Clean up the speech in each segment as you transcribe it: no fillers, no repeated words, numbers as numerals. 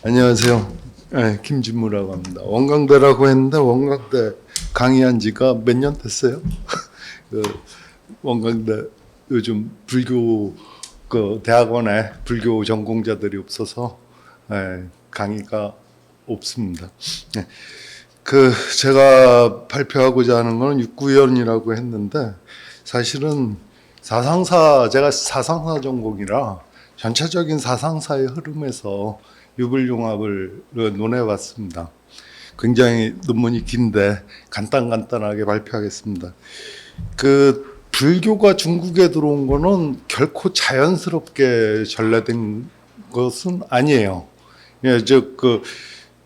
안녕하세요. 네, 김진무라고 합니다. 원광대라고 했는데 원광대 강의한 지가 몇 년 됐어요? 그 원광대 요즘 불교 그 대학원에 불교 전공자들이 없어서 강의가 없습니다. 네. 그 제가 발표하고자 하는 거는 육구연이라고 했는데 사실은 제가 사상사 전공이라 전체적인 사상사의 흐름에서 유불융합을 논해봤습니다. 굉장히 논문이 긴데 간단하게 발표하겠습니다. 그 불교가 중국에 들어온 거는 결코 자연스럽게 전래된 것은 아니에요. 예, 그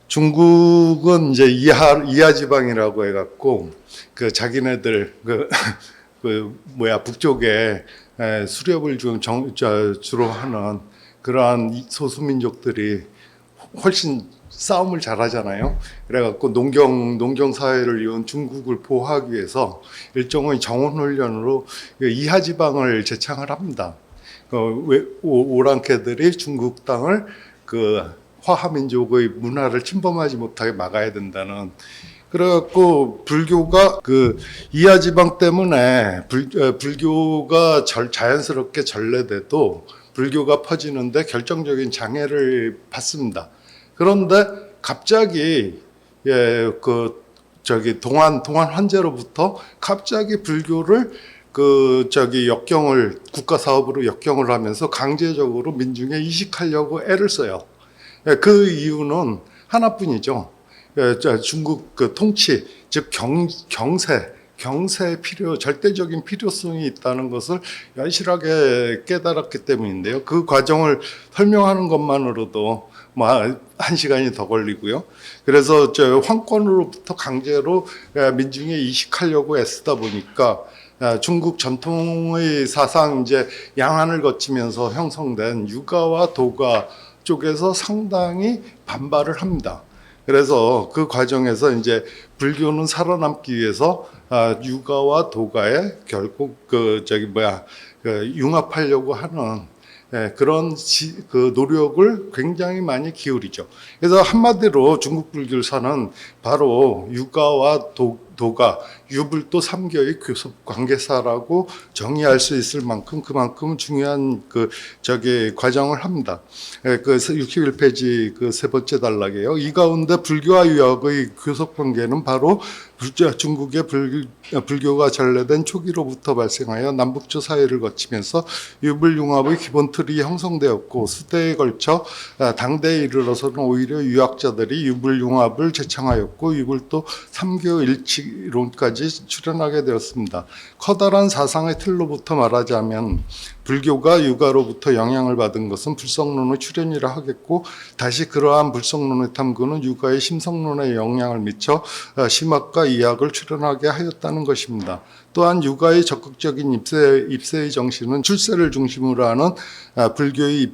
중국은 이제 이하 지방이라고 해갖고 그 자기네들 북쪽에 수렵을 주로 하는 그러한 소수민족들이 훨씬 싸움을 잘하잖아요. 그래갖고 농경 사회를 이룬 중국을 보호하기 위해서 일종의 정원 훈련으로 이하 지방을 제창을 합니다. 오랑캐들이 중국 땅을 그 화하민족의 문화를 침범하지 못하게 막아야 된다는. 그래갖고 불교가 그 이하 지방 때문에 불교가 자연스럽게 전래돼도 불교가 퍼지는데 결정적인 장애를 받습니다. 그런데 갑자기 동안 황제로부터 갑자기 불교를 국가 사업으로 역경을 하면서 강제적으로 민중에 이식하려고 애를 써요. 그 이유는 하나뿐이죠. 중국 그 통치, 즉 경세의 절대적인 필요성이 있다는 것을 여실하게 깨달았기 때문인데요. 그 과정을 설명하는 것만으로도 한 시간이 더 걸리고요. 그래서 황권으로부터 강제로 민중에 이식하려고 애쓰다 보니까 중국 전통의 사상 이제 양안을 거치면서 형성된 유가와 도가 쪽에서 상당히 반발을 합니다. 그래서 그 과정에서 이제 불교는 살아남기 위해서 유가와 도가에 결국 융합하려고 하는 그런 그 노력을 굉장히 많이 기울이죠. 그래서 한마디로 중국 불교사는 바로 유가와 도가 유불도 삼교의 교섭 관계사라고 정의할 수 있을 만큼 그만큼 중요한 과정을 합니다. 그 61페이지 그 세 번째 단락이에요. 이 가운데 불교와 유학의 교섭 관계는 바로 중국의 불교가 전래된 초기로부터 발생하여 남북조 사회를 거치면서 유불융합의 기본 틀이 형성되었고 수대에 걸쳐 당대에 이르러서는 오히려 유학자들이 유불융합을 제창하였고 유불도 삼교 일치론까지 출현하게 되었습니다. 커다란 사상의 틀로부터 말하자면 불교가 유가로부터 영향을 받은 것은 불성론의 출현이라 하겠고 다시 그러한 불성론의 탐구는 유가의 심성론에 영향을 미쳐 심학과 이학을 출현하게 하였다는 것입니다. 또한 유가의 적극적인 입세의 정신은 출세를 중심으로 하는 불교의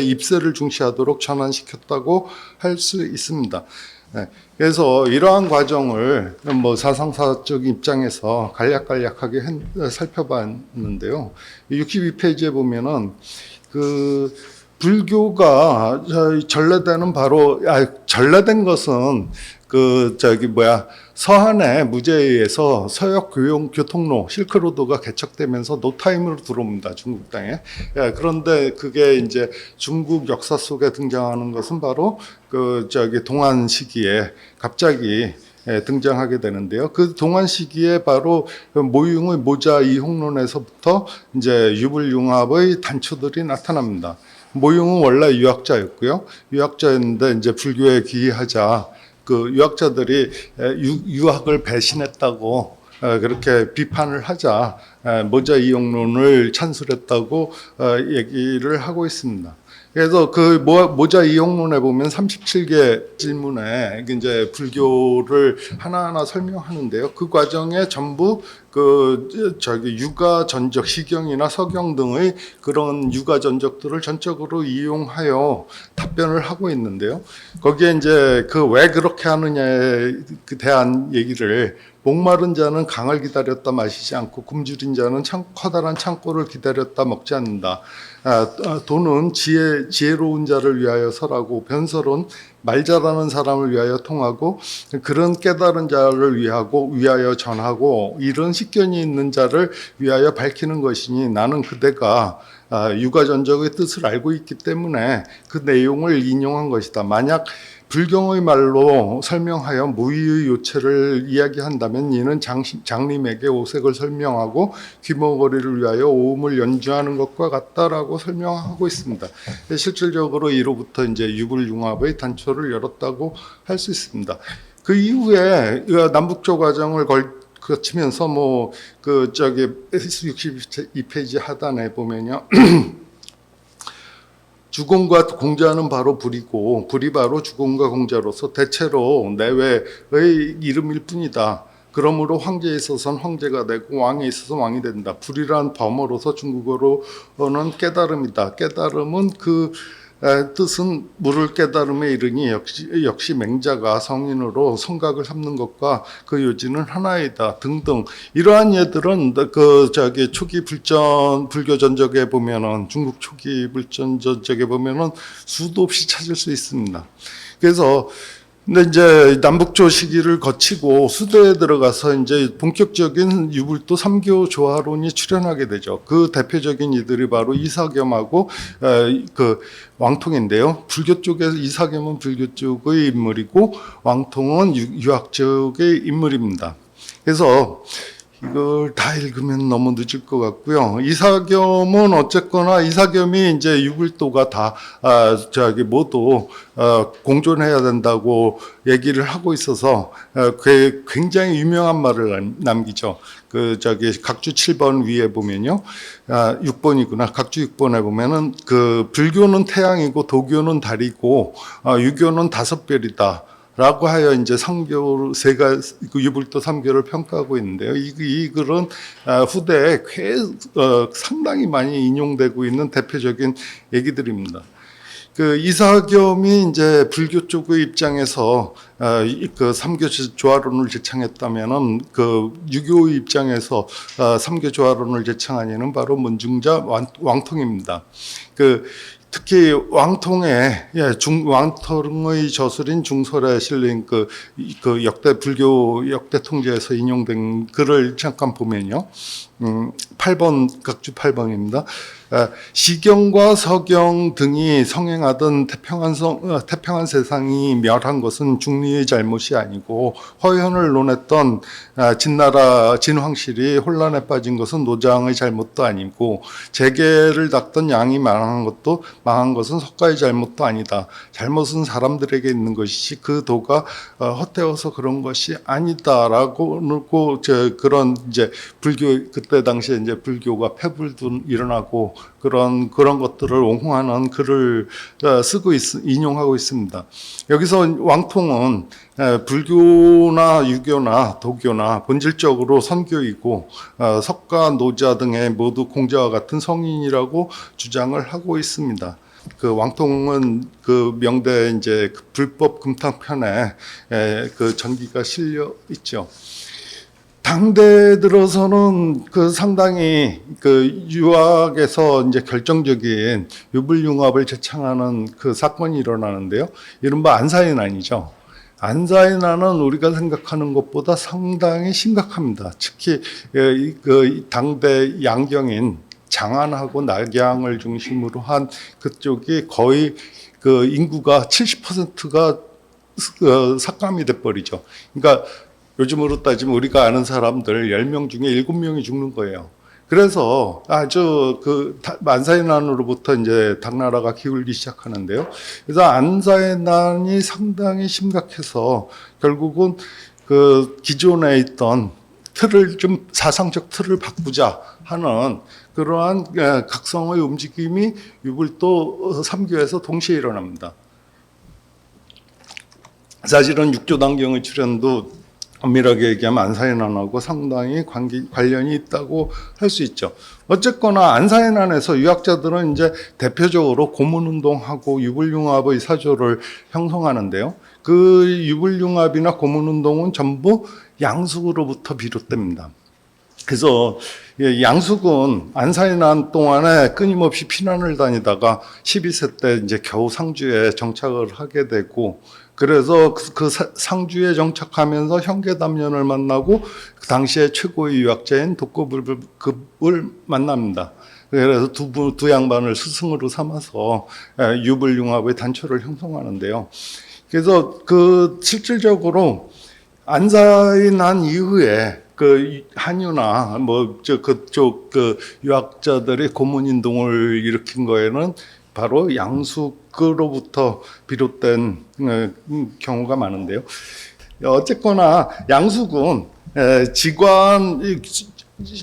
입세를 중시하도록 전환시켰다고 할 수 있습니다. 그래서 이러한 과정을 사상사적 입장에서 간략하게 살펴봤는데요. 62페이지에 보면은 불교가 전래된 것은 서한의 무제에 의해서 서역 교통로 실크로드가 개척되면서 노타임으로 들어옵니다. 중국 땅에. 그런데 그게 이제 중국 역사 속에 등장하는 것은 바로 동안 시기에 갑자기 등장하게 되는데요. 그 동안 시기에 바로 모융의 모자 이홍론에서부터 이제 유불융합의 단초들이 나타납니다. 모융은 원래 유학자였고요. 유학자였는데 이제 불교에 귀의하자 유학자들이 유학을 배신했다고 그렇게 비판을 하자 모자 이용론을 찬술했다고 얘기를 하고 있습니다. 그래서 모자 이용론에 보면 37개 질문에 이제 불교를 하나하나 설명하는데요. 그 과정에 전부 유가 전적 시경이나 서경 등의 그런 유가 전적들을 전적으로 이용하여 답변을 하고 있는데요. 거기에 이제 그 왜 그렇게 하느냐에 대한 얘기를 목마른 자는 강을 기다렸다 마시지 않고 굶주린 자는 커다란 창고를 기다렸다 먹지 않는다. 돈은 지혜로운 자를 위하여 설하고 변설은 말 잘하는 사람을 위하여 통하고 그런 깨달은 자를 위하여 전하고 이런 식견이 있는 자를 위하여 밝히는 것이니 나는 그대가 유가전적의 뜻을 알고 있기 때문에 그 내용을 인용한 것이다. 만약 불경의 말로 설명하여 무의의 요체를 이야기한다면 이는 장님에게 오색을 설명하고 귀머거리를 위하여 오음을 연주하는 것과 같다라고 설명하고 있습니다. 실질적으로 이로부터 이제 유불융합의 단초를 열었다고 할 수 있습니다. 그 이후에 남북조 과정을 거치면서 62페이지 하단에 보면요. 주공과 공자는 바로 불이고 불이 바로 주공과 공자로서 대체로 내외의 이름일 뿐이다. 그러므로 황제에 있어서는 황제가 되고 왕에 있어서 왕이 된다. 불이란 범어로서 중국어로는 깨달음이다. 깨달음은 그 뜻은 물을 깨달음에 이르니 역시 맹자가 성인으로 성각을 삼는 것과 그 요지는 하나이다 등등 이러한 예들은 초기 불교 전적에 보면은 중국 초기 불전 전적에 보면은 수도 없이 찾을 수 있습니다. 그래서 근데 이제 남북조 시기를 거치고 수도에 들어가서 이제 본격적인 유불도 삼교 조화론이 출현하게 되죠. 그 대표적인 이들이 바로 이사겸하고 그 왕통인데요. 불교 쪽에서 이사겸은 불교 쪽의 인물이고 왕통은 유학 쪽의 인물입니다. 그래서 이걸 다 읽으면 너무 늦을 것 같고요. 이사겸은 어쨌거나 이사겸이 이제 유불도가 다 모두 공존해야 된다고 얘기를 하고 있어서 굉장히 유명한 말을 남기죠. 각주 7번 위에 보면요. 6번이구나. 각주 6번에 보면은 불교는 태양이고 도교는 달이고 유교는 5별이다. 라고 하여 이제 삼교 유불도 삼교를 평가하고 있는데요. 이 글은 후대에 상당히 많이 인용되고 있는 대표적인 얘기들입니다. 이사겸이 이제 불교 쪽의 입장에서 삼교 조화론을 제창했다면은 유교의 입장에서 삼교 조화론을 제창한 이는 바로 문중자 왕통입니다. 특히 왕통의 왕통의 저술인 중설에 실린 불교 역대 통제에서 인용된 글을 잠깐 보면요. 8번 각주 8번입니다. 시경과 서경 등이 성행하던 태평한 세상이 멸한 것은 중리의 잘못이 아니고 허현을 논했던 진황실이 혼란에 빠진 것은 노장의 잘못도 아니고 재계를 닦던 양이 망한 것은 석가의 잘못도 아니다. 잘못은 사람들에게 있는 것이지 그 도가 헛되어서 그런 것이 아니다라고 그런 이제 불교 그때 당시에 이제 불교가 패불도 일어나고 그런 것들을 옹호하는 글을 인용하고 있습니다. 여기서 왕통은 불교나 유교나 도교나 본질적으로 선교이고 석가, 노자 등의 모두 공자와 같은 성인이라고 주장을 하고 있습니다. 왕통은 명대 이제 불법 금탕편에 전기가 실려 있죠. 당대 들어서는 상당히 유학에서 이제 결정적인 유불융합을 제창하는 사건이 일어나는데요. 이른바 안사의 난이죠. 안사의 난은 우리가 생각하는 것보다 상당히 심각합니다. 특히 당대 양경인 장안하고 낙양을 중심으로 한 그쪽이 거의 인구가 70%가 삭감이 돼버리죠. 그러니까 요즘으로 따지면 우리가 아는 사람들 10명 중에 7명이 죽는 거예요. 그래서 안사의 난으로부터 이제 당나라가 기울기 시작하는데요. 그래서 안사의 난이 상당히 심각해서 결국은 기존에 있던 사상적 틀을 바꾸자 하는 그러한 각성의 움직임이 유불도 삼교에서 동시에 일어납니다. 사실은 육조단경의 출현도 엄밀하게 얘기하면 안사해난하고 상당히 관련이 있다고 할 수 있죠. 어쨌거나 안사해난에서 유학자들은 이제 대표적으로 고문운동하고 유불융합의 사조를 형성하는데요. 그 유불융합이나 고문운동은 전부 양숙으로부터 비롯됩니다. 그래서 양숙은 안사해난 동안에 끊임없이 피난을 다니다가 12세 때 이제 겨우 상주에 정착을 하게 되고, 그래서 그 상주에 정착하면서 형제담년을 만나고 그 당시에 최고의 유학자인 독고불급을 만납니다. 그래서 두 양반을 스승으로 삼아서 유불융합의 단초를 형성하는데요. 그래서 그 실질적으로 안사해난 이후에 그 한유나 뭐 그쪽 그 유학자들이 고문운동을 일으킨 거에는 바로 양숙으로부터 비롯된 경우가 많은데요. 어쨌거나 양숙은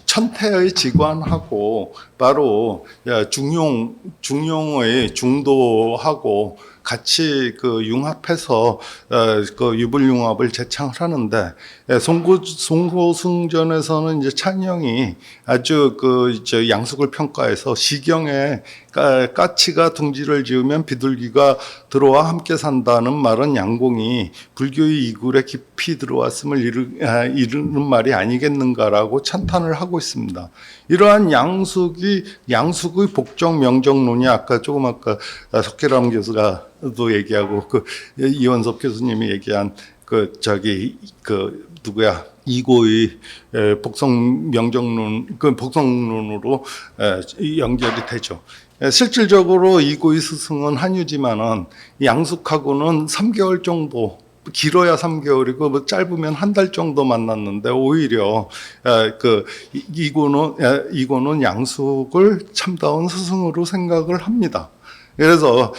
천태의 직관하고 바로 중용의 중도하고 같이 그 융합해서 그 유불융합을 제창을 하는데, 송고승전에서는 이제 찬영이 아주 저 양숙을 평가해서 시경에 까치가 둥지를 지으면 비둘기가 들어와 함께 산다는 말은 양공이 불교의 이굴에 깊이 들어왔음을 이르는 말이 아니겠는가라고 찬탄을 하고 있습니다. 이러한 양숙의 복정 명정론이 아까 석계람 교수가 또 얘기하고 이원섭 교수님이 얘기한 이고의 복성 명정론, 복성론으로 연결이 되죠. 실질적으로 이고의 스승은 한유지만은 양숙하고는 3개월 정도, 길어야 3개월이고 뭐 짧으면 한 달 정도 만났는데, 오히려 이고는 양숙을 참다운 스승으로 생각을 합니다. 그래서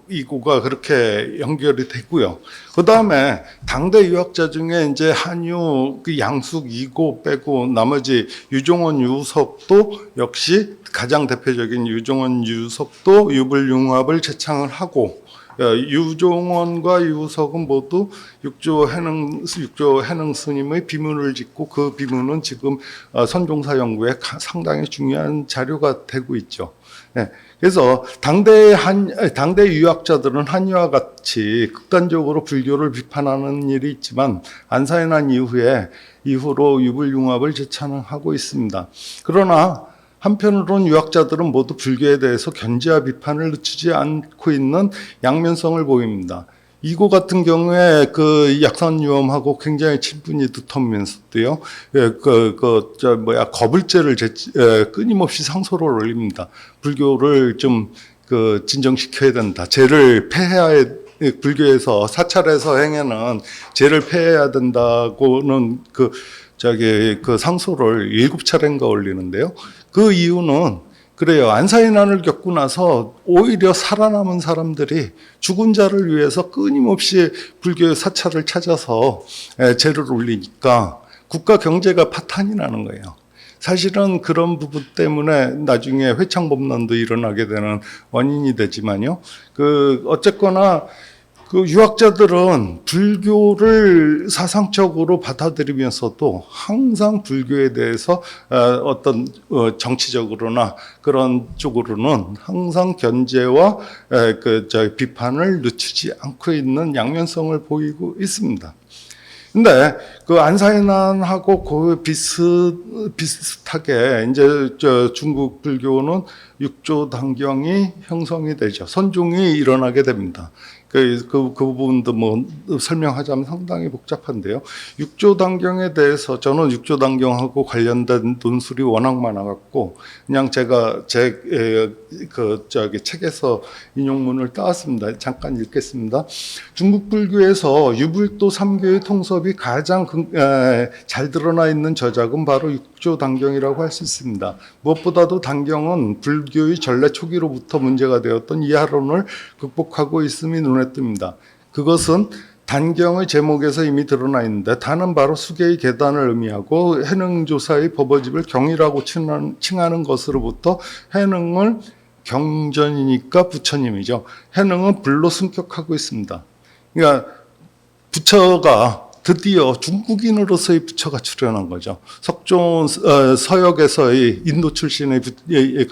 이고가 그렇게 연결이 되고요. 그 다음에 당대 유학자 중에 이제 한유, 양숙, 이고 빼고 나머지 유종원, 유석도 역시 가장 대표적인 유종원, 유석도 유불융합을 제창을 하고, 유종원과 유석은 모두 육조 해능 스님의 비문을 짓고, 그 비문은 지금 선종사 연구에 상당히 중요한 자료가 되고 있죠. 그래서 당대 유학자들은 한유와 같이 극단적으로 불교를 비판하는 일이 있지만, 안사해난 이후로 유불융합을 제창하고 있습니다. 그러나 한편으로는 유학자들은 모두 불교에 대해서 견제와 비판을 늦추지 않고 있는 양면성을 보입니다. 이고 같은 경우에 약산유엄하고 굉장히 친분이 두텁면서도요, 거불죄를 끊임없이 상소를 올립니다. 불교를 좀 진정시켜야 된다. 죄를 폐해야, 불교에서 사찰에서 행해는 죄를 폐해야 된다고는 상소를 7차례인가 올리는데요. 그 이유는 그래요. 안사해난을 겪고 나서 오히려 살아남은 사람들이 죽은 자를 위해서 끊임없이 불교의 사찰을 찾아서 죄를 올리니까 국가 경제가 파탄이 나는 거예요. 사실은 그런 부분 때문에 나중에 회창법난도 일어나게 되는 원인이 되지만요. 어쨌거나 유학자들은 불교를 사상적으로 받아들이면서도 항상 불교에 대해서 어떤 정치적으로나 그런 쪽으로는 항상 견제와 비판을 늦추지 않고 있는 양면성을 보이고 있습니다. 근데 안사해난하고 비슷하게 이제 중국 불교는 육조단경이 형성이 되죠. 선종이 일어나게 됩니다. 그 부분도 뭐 설명하자면 상당히 복잡한데요. 육조단경에 대해서 저는 육조단경하고 관련된 논술이 워낙 많아갖고 그냥 제가 책에서 인용문을 따왔습니다. 잠깐 읽겠습니다. 중국 불교에서 유불도 3교의 통섭이 가장 잘 드러나 있는 저작은 바로 육조단경이라고 할 수 있습니다. 무엇보다도 단경은 불교의 전래 초기로부터 문제가 되었던 이하론을 극복하고 있음이 눈에 뜹니다. 그것은 단경의 제목에서 이미 드러나 있는데, 단은 바로 수계의 계단을 의미하고 해능조사의 법어집을 경이라고 칭하는 것으로부터 해능을 경전이니까 부처님이죠. 해능은 불로 승격하고 있습니다. 그러니까 부처가 드디어 중국인으로서의 부처가 출현한 거죠. 석존 서역에서의 인도 출신의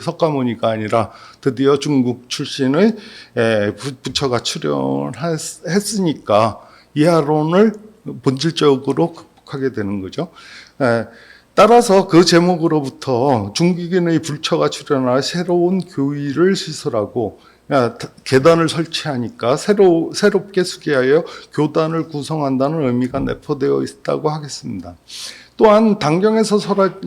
석가모니가 아니라 드디어 중국 출신의 부처가 출현했으니까 이하론을 본질적으로 극복하게 되는 거죠. 따라서 그 제목으로부터 중국인의 부처가 출현한 새로운 교의를 시설하고 계단을 설치하니까 새롭게 수기하여 교단을 구성한다는 의미가 내포되어 있다고 하겠습니다. 또한 당경에서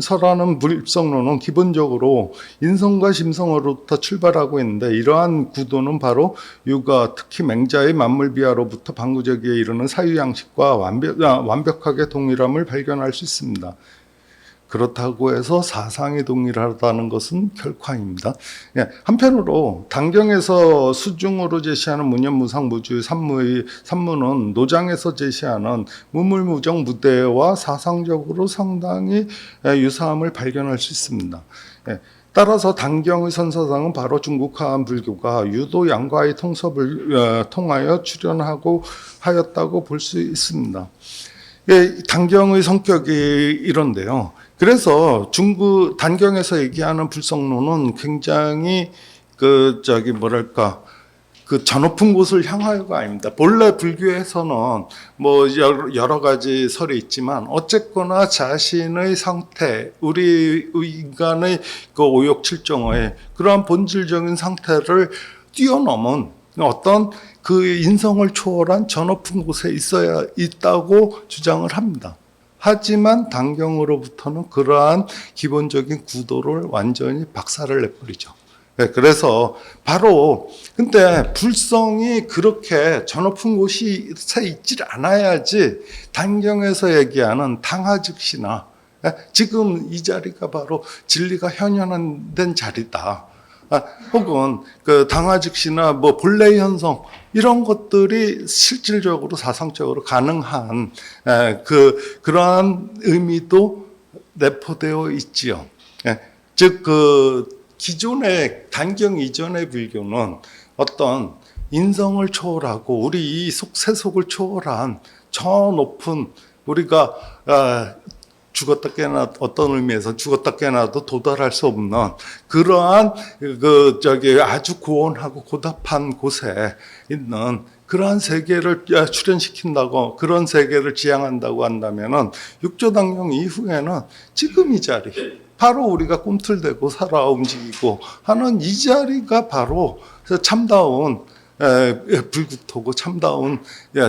설하는 불성론은 기본적으로 인성과 심성으로부터 출발하고 있는데 이러한 구도는 바로 유가 특히 맹자의 만물비하로부터 방구적에 이르는 사유양식과 완벽하게 동일함을 발견할 수 있습니다. 그렇다고 해서 사상이 동일하다는 것은 결코 아닙니다. 한편으로 당경에서 수중으로 제시하는 무념무상 무주의 산무는 노장에서 제시하는 무물무정 무대와 사상적으로 상당히 유사함을 발견할 수 있습니다. 따라서 당경의 선사상은 바로 중국화한 불교가 유도 양과의 통섭을 통하여 출현하고 하였다고 볼 수 있습니다. 당경의 성격이 이런데요. 그래서 단경에서 얘기하는 불성론은 굉장히 저 높은 곳을 향하여가 아닙니다. 본래 불교에서는 뭐 여러 가지 설이 있지만 어쨌거나 자신의 상태, 우리 인간의 그 오욕칠정의 그러한 본질적인 상태를 뛰어넘은 어떤 그 인성을 초월한 저 높은 곳에 있다고 주장을 합니다. 하지만 당경으로부터는 그러한 기본적인 구도를 완전히 박살을 내버리죠. 그래서 바로 근데 불성이 그렇게 저 높은 곳에 있지 않아야지 당경에서 얘기하는 당하즉시나 지금 이 자리가 바로 진리가 현현된 자리다. 혹은 그 당하즉시나 뭐 본래 현성 이런 것들이 실질적으로 사상적으로 가능한 그러한 의미도 내포되어 있지요. 즉 그 기존의 단경 이전의 불교는 어떤 인성을 초월하고 우리 이 세속을 초월한 저 높은 우리가 죽었다 깨나 어떤 의미에서 죽었다 깨나도 도달할 수 없는 그러한 아주 고온하고 고답한 곳에 있는 그러한 세계를 출현시킨다고 그런 세계를 지향한다고 한다면은 육조당경 이후에는 지금 이 자리 바로 우리가 꿈틀대고 살아 움직이고 하는 이 자리가 바로 참다운 불국토고 참다운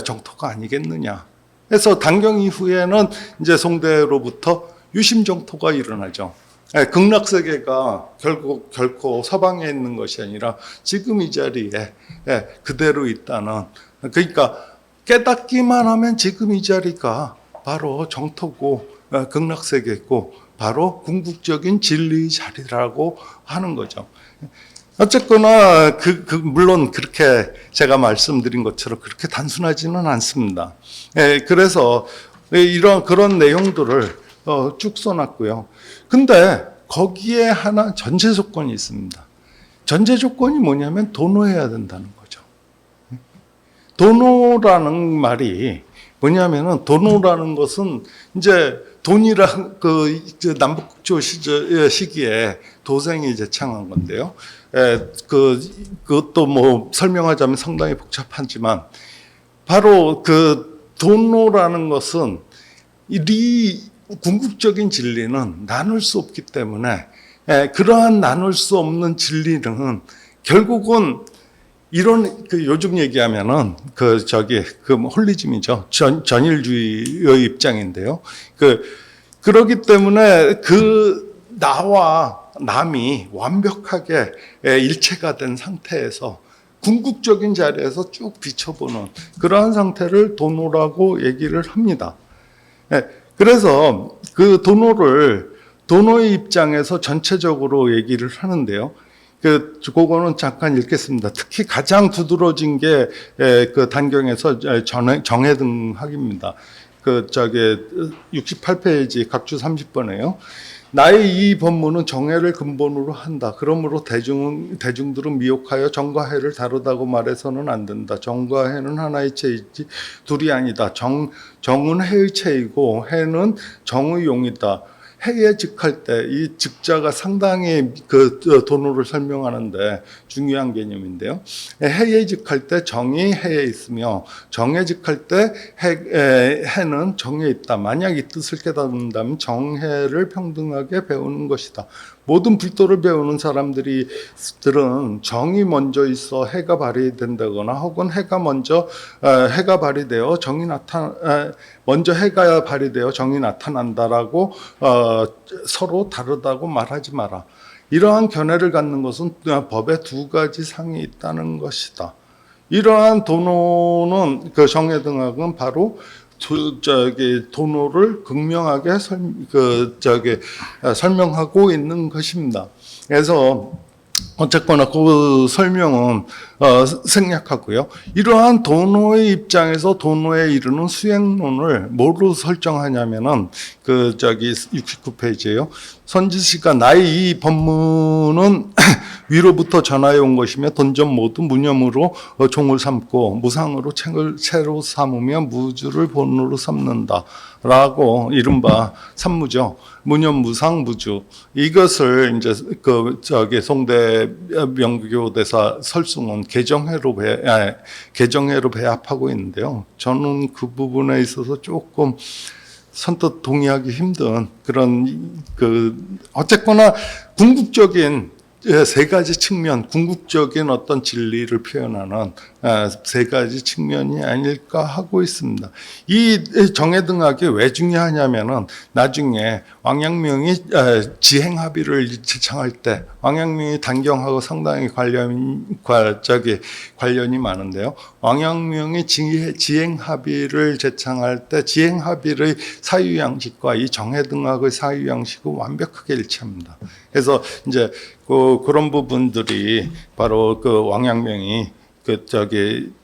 정토가 아니겠느냐. 그래서 당경 이후에는 이제 송대로부터 유심정토가 일어나죠. 극락세계가 결코 서방에 있는 것이 아니라 지금 이 자리에 그대로 있다는, 그러니까 깨닫기만 하면 지금 이 자리가 바로 정토고 극락세계고 바로 궁극적인 진리의 자리라고 하는 거죠. 어쨌거나 물론 그렇게 제가 말씀드린 것처럼 그렇게 단순하지는 않습니다. 그래서 그런 내용들을 쭉 써놨고요. 근데 거기에 하나 전제 조건이 있습니다. 전제 조건이 뭐냐면 도노해야 된다는 거죠. 도노라는 말이 뭐냐면은 도노라는 것은 이제 돈이랑 남북국조 시기에 도생이 제창한 건데요. 그것도 뭐 설명하자면 상당히 복잡하지만 바로 그 도노라는 것은 이 궁극적인 진리는 나눌 수 없기 때문에 그러한 나눌 수 없는 진리는 결국은 이런 요즘 얘기하면은 홀리즘이죠. 전일주의의 입장인데요. 그러기 때문에 나와 남이 완벽하게 일체가 된 상태에서 궁극적인 자리에서 쭉 비춰보는 그러한 상태를 도노라고 얘기를 합니다. 그래서 그 도노의 입장에서 전체적으로 얘기를 하는데요. 그거는 잠깐 읽겠습니다. 특히 가장 두드러진 게 그 단경에서 정해등학입니다. 68페이지 각주 30번에요. 나의 이 법문은 정해를 근본으로 한다. 그러므로 대중들은 미혹하여 정과 해를 다르다고 말해서는 안 된다. 정과 해는 하나의 체이지 둘이 아니다. 정은 해의 체이고 해는 정의 용이다. 해에 즉할 때 이 즉자가 상당히 그 도노를 설명하는데 중요한 개념인데요. 해에 즉할 때 정이 해에 있으며 정에 즉할 때 해는 정에 있다. 만약 이 뜻을 깨닫는다면 정해를 평등하게 배우는 것이다. 모든 불도를 배우는 사람들은 정이 먼저 있어 해가 발휘된다거나 혹은 해가 발휘되어 먼저 해가 발휘되어 정이 나타난다라고 서로 다르다고 말하지 마라. 이러한 견해를 갖는 것은 법에 두 가지 상이 있다는 것이다. 이러한 도노는 그 정해등학은 바로 도노를 극명하게 설명하고 있는 것입니다. 그래서 어쨌거나 그 설명은 생략하고요. 이러한 도노의 입장에서 도노에 이르는 수행론을 뭐로 설정하냐면은 69페이지예요. 선지시가 나의 이 법문은 위로부터 전하여 온 것이며 돈전 모두 무념으로 종을 삼고 무상으로 채로 삼으며 무주를 본으로 삼는다. 라고 이른바 삼무죠. 무념, 무상, 무주. 이것을 이제 송대 명교대사 설승은 개정해로 배합하고 있는데요. 저는 그 부분에 있어서 조금 선뜻 동의하기 힘든 그런 어쨌거나 궁극적인 세 가지 측면, 궁극적인 어떤 진리를 표현하는 세 가지 측면이 아닐까 하고 있습니다. 이 정해등학이 왜 중요하냐면은 나중에 왕양명이 지행합의를 제창할 때 왕양명이 단경하고 상당히 관련이 많은데요. 왕양명이 지행합의를 제창할 때 지행합의의 사유양식과 이 정해등학의 사유양식은 완벽하게 일치합니다. 그래서 이제 그런 부분들이 바로 그 왕양명이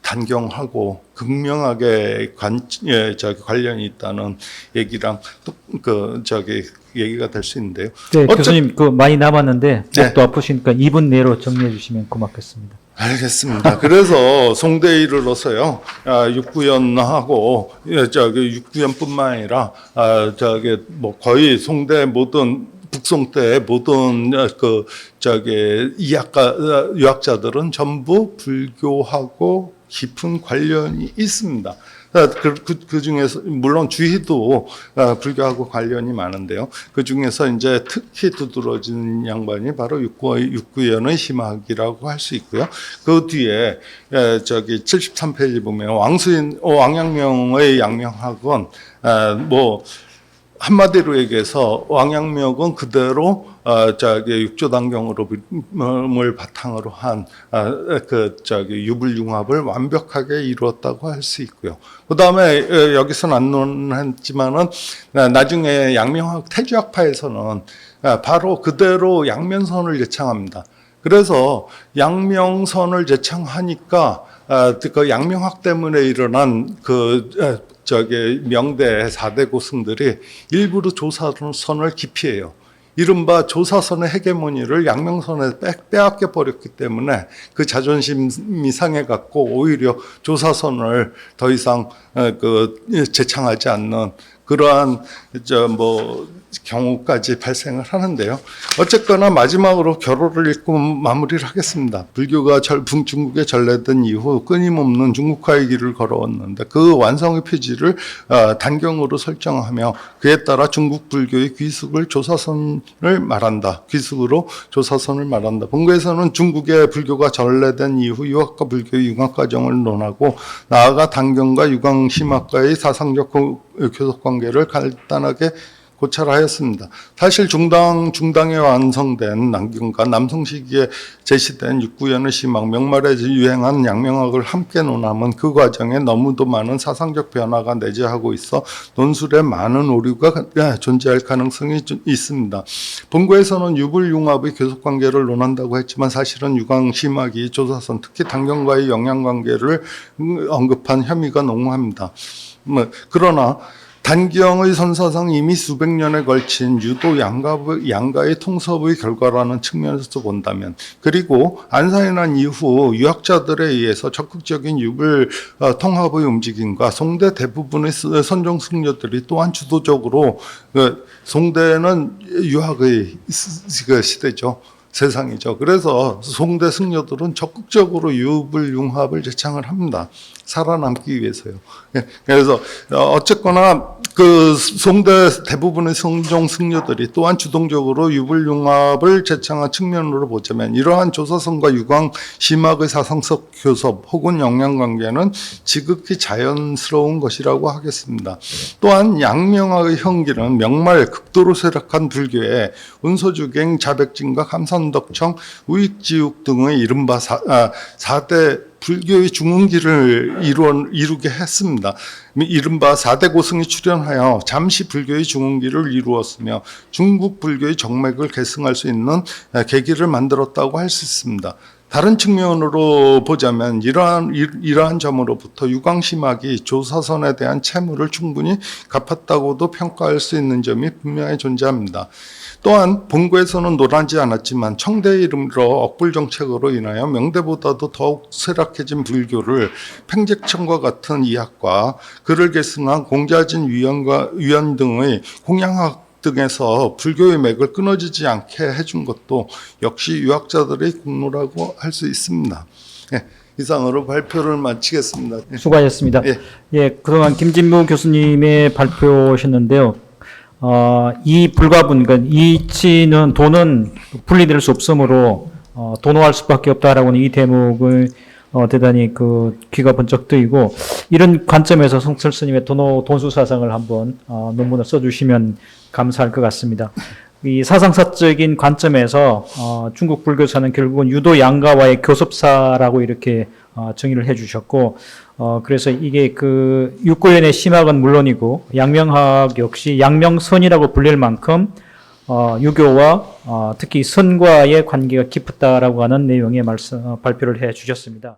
단경하고 극명하게 관련이 있다는 얘기랑 얘기가 될 수 있는데요. 네, 교수님 많이 남았는데 목도 아프시니까 2분 내로 정리해 주시면 고맙겠습니다. 알겠습니다. 그래서 송대에 이르러서요, 육구연하고 육구연뿐만 아니라 거의 송대 모든 북송 때 모든 유학자들은 전부 불교하고 깊은 관련이 있습니다. 그 중에서 물론 주희도 불교하고 관련이 많은데요. 그 중에서 이제 특히 두드러진 양반이 바로 육구연의 심학이라고 할 수 있고요. 그 뒤에 73페이지 보면 왕양명의 양명학은 한마디로 얘기해서 왕양명은 그대로 육조단경을 바탕으로 한 유불융합을 완벽하게 이루었다고 할 수 있고요. 그 다음에 여기서는 안 논했지만은 나중에 양명학 태주학파에서는 바로 그대로 양면선을 제창합니다. 그래서 양명선을 제창하니까 그 양명학 때문에 일어난 명대 4대 고승들이 일부러 조사선을 기피해요. 이른바 조사선의 헤게모니를 양명선에 빼앗겨 버렸기 때문에 그 자존심이 상해갖고 오히려 조사선을 더 이상 제창하지 않는 그러한 경우까지 발생을 하는데요. 어쨌거나 마지막으로 결호를 읽고 마무리를 하겠습니다. 불교가 중국에 전래된 이후 끊임없는 중국화의 길을 걸어왔는데 그 완성의 표지를 단경으로 설정하며 그에 따라 중국 불교의 귀숙을 조사선을 말한다. 귀숙으로 조사선을 말한다. 본거에서는 중국의 불교가 전래된 이후 유학과 불교의 융합 과정을 논하고 나아가 단경과 유광심학과의 사상적 교섭 관계를 간단하게 고찰하였습니다. 사실 중당에 완성된 남경과 남성 시기에 제시된 육구연의 심학, 명말에 유행한 양명학을 함께 논하면 그 과정에 너무도 많은 사상적 변화가 내재하고 있어 논술에 많은 오류가 존재할 가능성이 있습니다. 본거에서는 유불융합의 교섭관계를 논한다고 했지만 사실은 유광심학이 조사선, 특히 단경과의 영향관계를 언급한 혐의가 농후합니다. 그러나 단기형의 선사상 이미 수백 년에 걸친 유도 양가의 통섭의 결과라는 측면에서 본다면, 그리고 안산이 난 이후 유학자들에 의해서 적극적인 유불 통합의 움직임과 송대 대부분의 선종 승려들이 또한 주도적으로, 송대는 유학의 시대죠. 세상이죠. 그래서 송대 승려들은 적극적으로 유불융합을 제창을 합니다. 살아남기 위해서요. 그래서 어쨌거나 그 송대 대부분의 선종 승려들이 또한 주동적으로 유불융합을 제창한 측면으로 보자면, 이러한 조사선과 유광 심학의 사상적 교섭 혹은 영향관계는 지극히 자연스러운 것이라고 하겠습니다. 또한 양명학의 형기는 명말 극도로 쇠락한 불교의 운소주경, 자백진과 감산덕청, 우익지육 등의 이른바 4대 불교의 중흥기를 이루게 했습니다. 이른바 4대 고승이 출현하여 잠시 불교의 중흥기를 이루었으며 중국 불교의 정맥을 계승할 수 있는 계기를 만들었다고 할 수 있습니다. 다른 측면으로 보자면 이러한 점으로부터 유광심학이 조사선에 대한 채무를 충분히 갚았다고도 평가할 수 있는 점이 분명히 존재합니다. 또한 본고에서는 논하지 않았지만 청대의 이름으로 억불 정책으로 인하여 명대보다도 더욱 쇠락해진 불교를 팽zek청과 같은 이학과 그를 계승한 공자진 위원 등의 공양학 등에서 불교의 맥을 끊어지지 않게 해준 것도 역시 유학자들의 공로라고 할 수 있습니다. 예, 이상으로 발표를 마치겠습니다. 수고하셨습니다. 예, 그동안 김진무 교수님의 발표셨는데요. 이 불가분, 그러니까 이치는 돈은 분리될 수 없으므로 도노할 수밖에 없다라고는 이 대목을 대단히 귀가 번쩍 뜨이고, 이런 관점에서 성철 스님의 돈수 사상을 한번 논문을 써주시면 감사할 것 같습니다. 이 사상사적인 관점에서 중국 불교사는 결국은 유도 양가와의 교섭사라고 이렇게 정의를 해주셨고, 그래서 이게 육고연의 심학은 물론이고 양명학 역시 양명선이라고 불릴 만큼 유교와 특히 선과의 관계가 깊었다라고 하는 내용의 발표를 해 주셨습니다.